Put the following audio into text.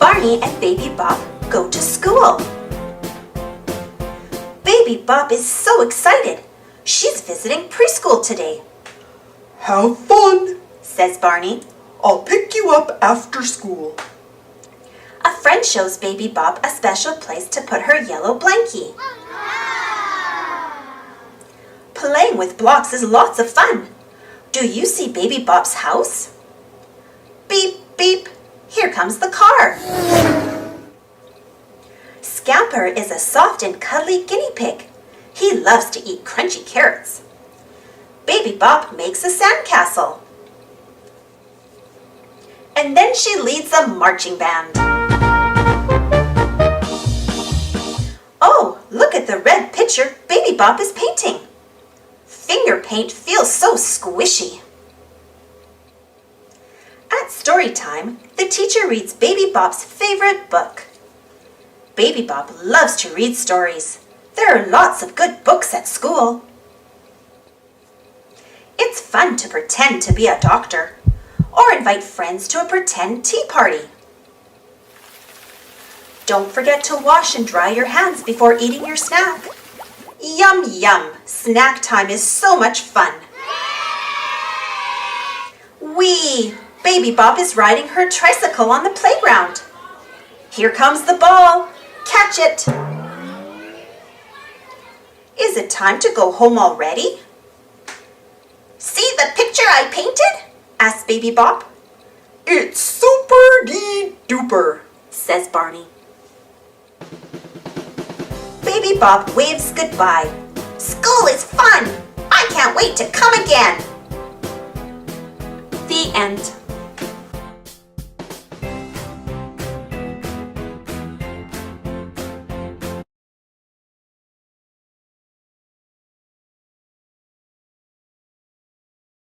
Barney and Baby Bop go to school. Baby Bop is so excited. She's visiting preschool today. Have fun, says Barney. I'll pick you up after school. A friend shows Baby Bop a special place to put her yellow blankie. Playing with blocks is lots of fun. Do you see Baby Bop's house? Beep, beep, here comes the car. Scamper is a soft and cuddly guinea pig. He loves to eat crunchy carrots. Baby Bop makes a sandcastle. And then she leads a marching band. Oh, look at the red picture Baby Bop is painting. Finger paint feels so squishy. At story time, the teacher reads Baby Bop's favorite book. Baby Bop loves to read stories. There are lots of good books at school. It's fun to pretend to be a doctor or invite friends to a pretend tea party. Don't forget to wash and dry your hands before eating your snack. Yum, yum! Snack time is so much fun. Whee! Baby Bop is riding her tricycle on the playground. Here comes the ball. Catch it! Is it time to go home already? See the picture I painted? Asked Baby Bop. It's super-dee-duper, says Barney. Baby Bop waves goodbye. School is fun! I can't wait to come again! The end.